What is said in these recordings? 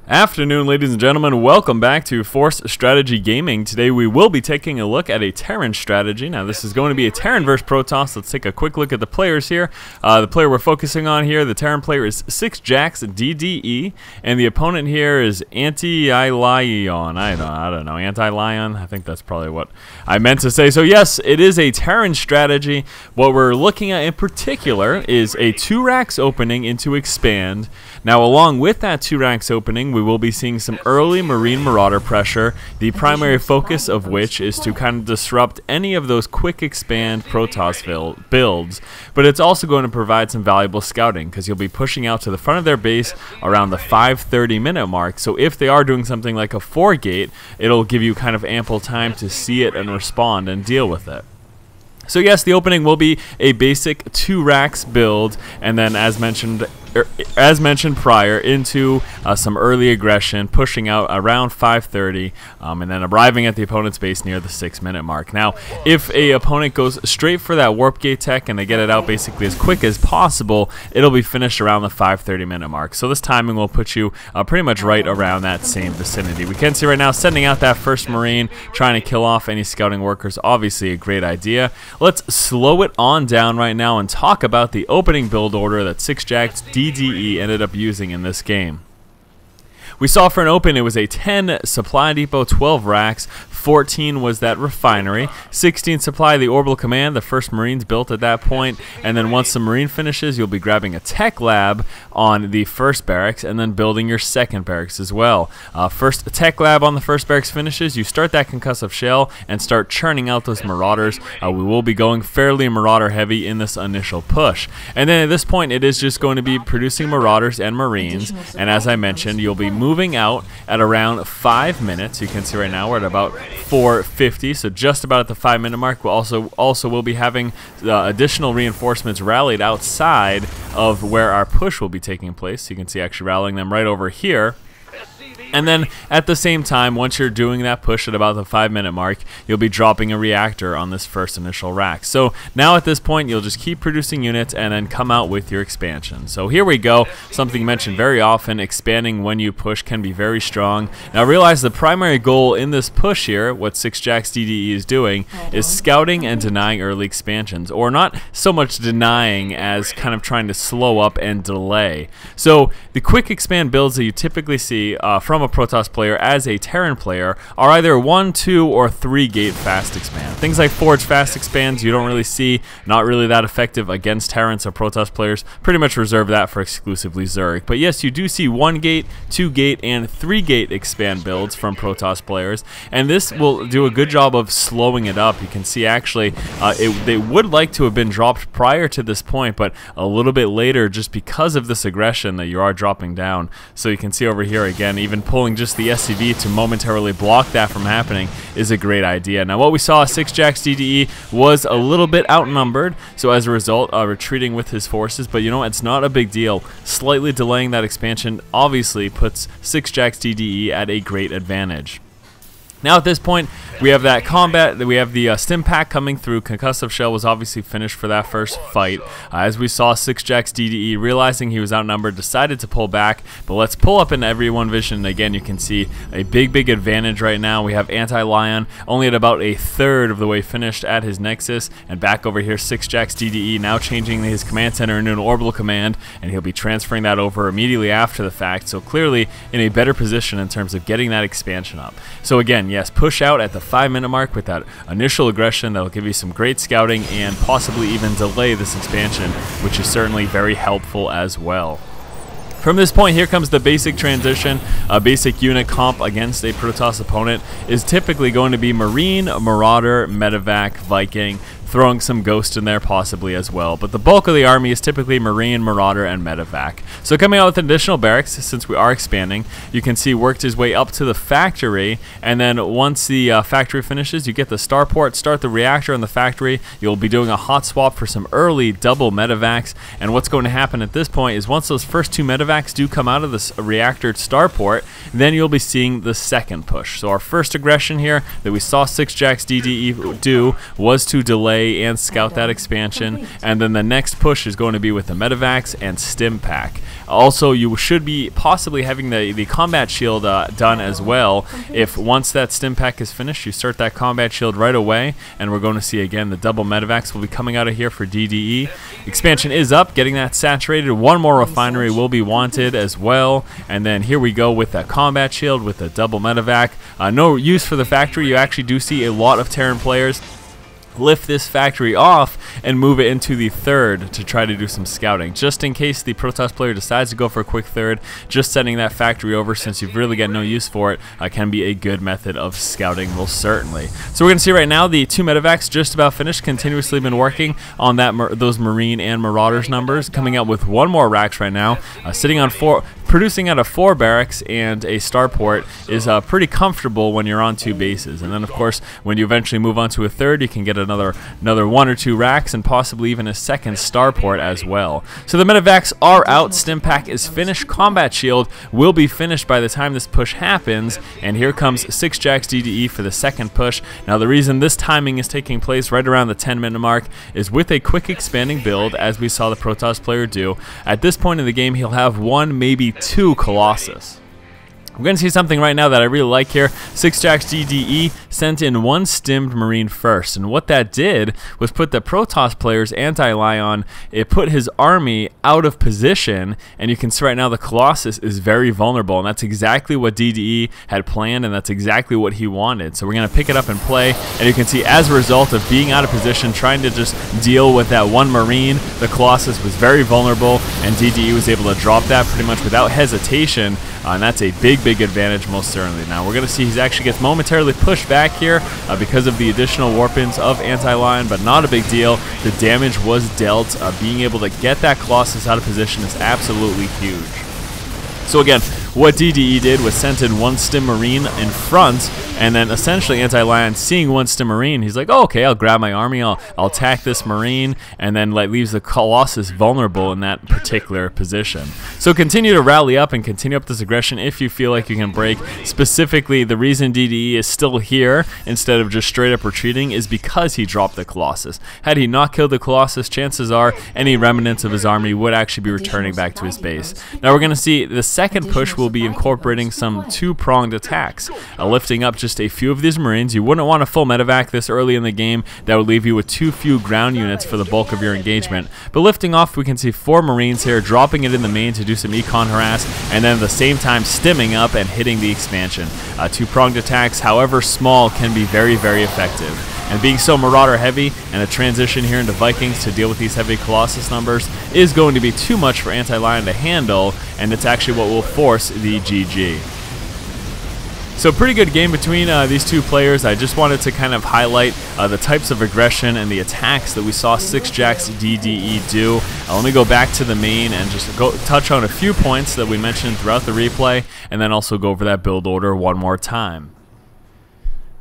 Afternoon, ladies and gentlemen. Welcome back to Force Strategy Gaming. Today we will be taking a look at a Terran strategy. Now this is going to be a Terran versus Protoss. Let's take a quick look at the players here. The player we're focusing on here, the Terran player, is 6jax DDE, and the opponent here is Anti-Lion. I don't know, Anti-Lion. I think that's probably what I meant to say. So yes, it is a Terran strategy. What we're looking at in particular is a 2-racks opening into expand. Now along with that 2-racks opening, we will be seeing some early Marine Marauder pressure, the primary focus of which is to kind of disrupt any of those quick expand Protoss builds, but it's also going to provide some valuable scouting because you'll be pushing out to the front of their base around the 5:30 minute mark. So if they are doing something like a 4-gate, it'll give you kind of ample time to see it and respond and deal with it. So yes, the opening will be a basic 2-racks build, and then as mentioned prior, into some early aggression, pushing out around 5:30, and then arriving at the opponent's base near the 6-minute mark. Now, if a opponent goes straight for that warp gate tech and they get it out basically as quick as possible, it'll be finished around the 5:30 minute mark. So this timing will put you pretty much right around that same vicinity. We can see right now sending out that first Marine, trying to kill off any scouting workers. Obviously a great idea. Let's slow it on down right now and talk about the opening build order that 6jax DDE ended up using in this game. We saw for an open, it was a 10 supply depot, 12 racks, 14 was that refinery, 16 supply the Orbital Command, the first Marines built at that point, and then once the Marine finishes, you'll be grabbing a tech lab on the first barracks and then building your second barracks as well. First tech lab on the first barracks finishes, you start that concussive shell and start churning out those marauders. We will be going fairly marauder heavy in this initial push. And then at this point, it is just going to be producing marauders and Marines, and as I mentioned, you'll be moving out at around 5 minutes. You can see right now we're at about 4:50, so just about at the 5-minute mark. We'll also will be having additional reinforcements rallied outside of where our push will be taking place. So you can see actually rallying them right over here. And then at the same time, once you're doing that push at about the 5-minute mark, you'll be dropping a reactor on this first initial rack. So now at this point, you'll just keep producing units and then come out with your expansion. So here we go. Something mentioned very often, expanding when you push can be very strong. Now realize the primary goal in this push here, what 6jax DDE is doing, is scouting and denying early expansions, or not so much denying as kind of trying to slow up and delay. So the quick expand builds that you typically see from a Protoss player as a Terran player are either 1, 2, or 3-gate fast expand. Things like Forge fast expands you don't really see, not really that effective against Terran, so Protoss players pretty much reserve that for exclusively Zerg. But yes, you do see 1-gate, 2-gate, and 3-gate expand builds from Protoss players, and this will do a good job of slowing it up. You can see actually they would like to have been dropped prior to this point, but a little bit later just because of this aggression that you are dropping down. So you can see over here again, even pulling just the SCV to momentarily block that from happening is a great idea. Now what we saw, 6jax DDE was a little bit outnumbered, so as a result retreating with his forces, but you know, it's not a big deal. Slightly delaying that expansion obviously puts 6jax DDE at a great advantage. Now at this point, we have that combat, we have the stim pack coming through. Concussive shell was obviously finished for that first fight. As we saw, 6jax DDE, realizing he was outnumbered, decided to pull back, but let's pull up in everyone vision. Again, you can see a big advantage right now. We have Anti-Lion only at about a third of the way finished at his nexus, and back over here, 6jax DDE now changing his command center into an Orbital Command, and he'll be transferring that over immediately after the fact, so clearly in a better position in terms of getting that expansion up. So again, yes, push out at the 5-minute mark with that initial aggression. That'll give you some great scouting and possibly even delay this expansion, which is certainly very helpful as well. From this point, here comes the basic transition. A basic unit comp against a Protoss opponent is typically going to be Marine, Marauder, Medevac, Viking, throwing some Ghost in there possibly as well. But the bulk of the army is typically Marine, Marauder, and Medevac. So coming out with additional barracks, since we are expanding, you can see worked his way up to the factory, and then once the factory finishes, you get the starport, start the reactor in the factory. You'll be doing a hot swap for some early double Medevacs, and what's going to happen at this point is once those first 2 Medevacs do come out of this reactor starport, then you'll be seeing the second push. So our first aggression here that we saw 6jax DDE do was to delay delay and scout that expansion, and then the next push is going to be with the medevacs and stim pack. Also, you should be possibly having the combat shield done as well. If once that stim pack is finished, you start that combat shield right away, and we're going to see again the double medevacs will be coming out of here for DDE. Expansion is up, getting that saturated. One more refinery will be wanted as well, and then here we go with that combat shield with the double medevac. No use for the factory. You actually do see a lot of Terran players lift this factory off and move it into the third to try to do some scouting. Just in case the Protoss player decides to go for a quick third, just sending that factory over, since you've really got no use for it, can be a good method of scouting, most certainly. So we're going to see right now the 2 medevacs just about finished, continuously been working on that those Marine and Marauders numbers, coming out with 1 more racks right now, sitting on 4, producing out of 4 barracks and a starport is pretty comfortable when you're on 2 bases. And then of course when you eventually move on to a third, you can get another 1 or 2 racks and possibly even a second starport as well. So the medevacs are out, stim pack is finished, combat shield will be finished by the time this push happens, and here comes 6 Jacks DDE for the second push. Now the reason this timing is taking place right around the 10-minute mark is with a quick expanding build, as we saw the Protoss player do. At this point in the game, he'll have 1, maybe 2 Colossus. We're going to see something right now that I really like here. 6 Jacks DDE sent in 1 stimmed Marine first, and what that did was put the Protoss player's anti-Lion, it put his army out of position, and you can see right now the Colossus is very vulnerable, and that's exactly what DDE had planned, and that's exactly what he wanted. So we're going to pick it up and play, and you can see as a result of being out of position, trying to just deal with that 1 Marine, the Colossus was very vulnerable, and DDE was able to drop that pretty much without hesitation. And that's a big advantage, most certainly. Now we're going to see he actually gets momentarily pushed back here because of the additional warpins of anti-Lion, but not a big deal. The damage was dealt. Being able to get that Colossus out of position is absolutely huge. So again, what DDE did was sent in 1 stim Marine in front, and then essentially anti-Lion, seeing 1 stim Marine, he's like, oh, okay, I'll grab my army, I'll attack this Marine, and then leaves the Colossus vulnerable in that particular position. So continue to rally up and continue up this aggression if you feel like you can break. Specifically, the reason DDE is still here instead of just straight up retreating is because he dropped the Colossus. Had he not killed the Colossus, chances are any remnants of his army would actually be returning back to his base. Now we're going to see the second push will be incorporating some 2-pronged attacks, lifting up just a few of these Marines. You wouldn't want a full medevac this early in the game. That would leave you with too few ground units for the bulk of your engagement. But lifting off, we can see 4 Marines here, dropping it in the main to do some econ harass, and then at the same time stimming up and hitting the expansion. 2-pronged attacks, however small, can be very effective. And being so Marauder heavy and a transition here into Vikings to deal with these heavy Colossus numbers is going to be too much for anti-Lion to handle, and it's actually what will force the GG. So pretty good game between these 2 players. I just wanted to kind of highlight the types of aggression and the attacks that we saw 6 Jacks DDE do. Let me go back to the main and just touch on a few points that we mentioned throughout the replay, and then also go over that build order one more time.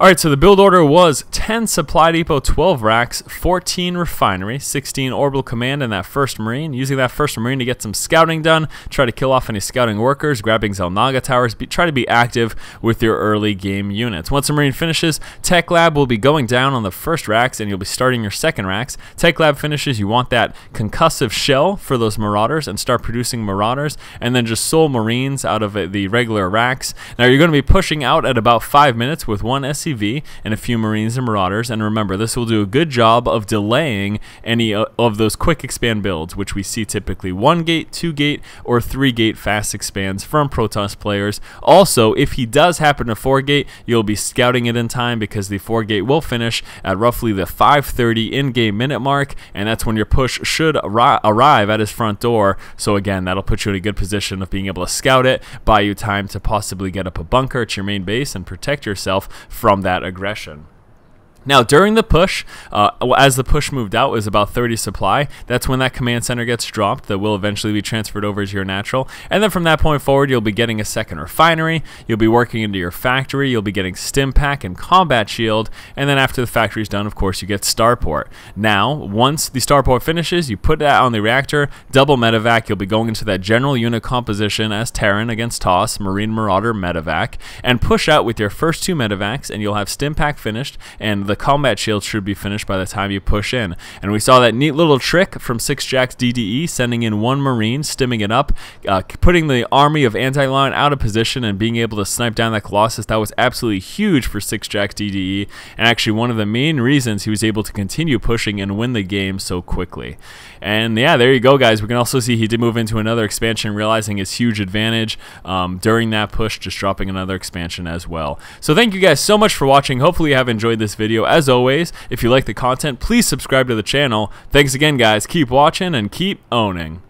Alright, so the build order was 10 Supply Depot, 12 racks, 14 Refinery, 16 Orbital Command, and that first Marine. Using that first Marine to get some scouting done, try to kill off any scouting workers, grabbing Zelnaga towers, try to be active with your early game units. Once a Marine finishes, Tech Lab will be going down on the first racks, and you'll be starting your second racks. Tech Lab finishes, you want that concussive shell for those Marauders and start producing Marauders, and then just Soul Marines out of the regular racks. Now you're going to be pushing out at about 5 minutes with 1 SC and a few Marines and Marauders, and remember, this will do a good job of delaying any of those quick expand builds, which we see typically 1 gate, 2 gate, or 3 gate fast expands from Protoss players. Also, if he does happen to 4 gate, you'll be scouting it in time, because the 4 gate will finish at roughly the 5:30 in-game minute mark, and that's when your push should arrive at his front door. So again, that'll put you in a good position of being able to scout it, buy you time to possibly get up a bunker at your main base and protect yourself from that aggression. Now, during the push, as the push moved out, it was about 30 supply. That's when that command center gets dropped. That will eventually be transferred over to your natural. And then from that point forward, you'll be getting a second refinery. You'll be working into your factory. You'll be getting stim pack and combat shield. And then after the factory's done, of course, you get starport. Now, once the starport finishes, you put that on the reactor, double medevac. You'll be going into that general unit composition as Terran against Toss, Marine Marauder medevac, and push out with your first 2 medevacs, and you'll have stim pack finished, and the combat shield should be finished by the time you push in. And we saw that neat little trick from 6 Jack's DDE, sending in 1 Marine, stimming it up, putting the army of anti-line out of position and being able to snipe down that Colossus. That was absolutely huge for 6 Jack's DDE, and actually one of the main reasons he was able to continue pushing and win the game so quickly. And yeah, there you go, guys. We can also see he did move into another expansion, realizing his huge advantage during that push, just dropping another expansion as well. So thank you guys so much for watching. Hopefully you have enjoyed this video. As always, if you like the content, please subscribe to the channel. Thanks again, guys. Keep watching and keep owning.